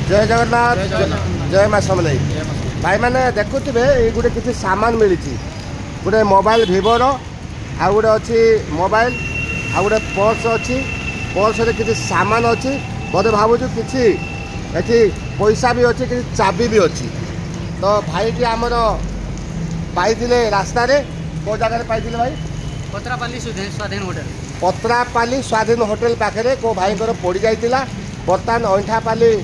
जय जगन्नाथ जय माँ समलई भाई मैंने देखुवे ये गोटे किसी सामान मिली गोटे मोबाइल भिवोर आ गोटे अच्छी मोबाइल आ गोटे पर्स अच्छी पर्स किसी सामान अच्छी बोधे भावुँ किसी ये पैसा भी अच्छी किसी चाबी भी अच्छी तो भाई की आमर पाई रास्तार कौ जगह पाई भाई पत्रापाली स्वाधीन होटेल पत्रापाली स्वाधीन होटेल पाखे को भाई पड़ जाता बर्तमान अंठापाली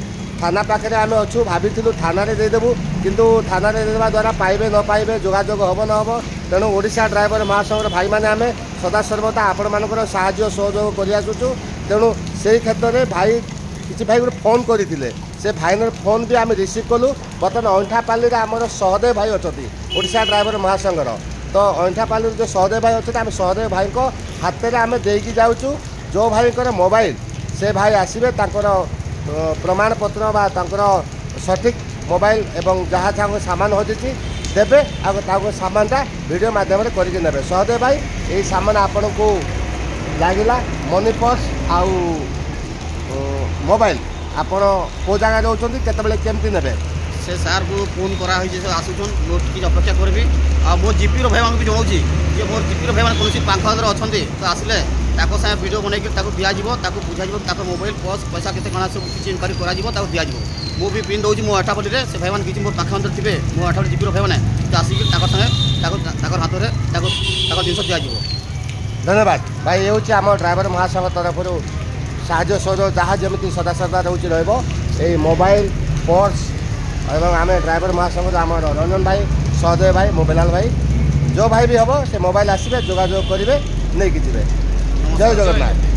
थाना पाखे आम अच्छु भाई थाना देदेबू किंतु थाना देवा द्वारा पाइबे न पाइबे जोगाजोग हम न हम तेणु ओडिशा ड्राइवर महासंघर भाई मैंने आम सदा सर्वदा आपण मानकर साहाय्य सहयोग कर आसुचु तेणु से क्षेत्र में भाई किसी भाई गोटे फोन करते से भाई फोन भी आम रिसीव कलु बर्तमान अंठापाली आमर सहदेव भाई अच्छा ओडिशा ड्राइवर महासंघर तो अंठापाली जो सहदेव भाई अच्छे आम सहदेव भाई को हाथ में आम देकी जाऊँ जो भाई मोबाइल से भाई आसवे प्रमाण पत्र सठिक मोबाइल एवं जहाँ जहाँ सामान हजि देवे सामानटा वीडियो मध्यम करके सहदेव भाई यही सामान आपण को लगिला मनी पर्स आउ मोबाइल आपण को जगह रोच केमती ने से सार को फोन कराई आसुन मुझे अपेक्षा करी मो जीपी भाई मान भी जनाऊँगी जे मोर जीपी भाई कौन पाखर अच्छा तो आसिले सागे वीडियो बनई दिज्व बुझा मोबाइल पर्स पैसा के सब किसी इनक्वारी कर दिज्व मुझे पिन दूसरी मो अठापल्ली से भाई मैंने किसी मोर पाख अंदर थे मो अठापल्ली जीपी भाई मैंने तो आसिक हाथ में जिन दिज्व धन्यवाद भाई ये हूँ आम ड्राइवर महासंघ तरफ साहाय्य सहयोग जहाँ जमी सदा सदा रोच रही मोबाइल पर्स एवं आम ड्राइवर महासंघ आम रंजन भाई सहदेव भाई मोबाइल भाई जो भाई भी हम से मोबाइल आसवे जोगाजोग करेंगे नहीं कि जय जगन्नाथ।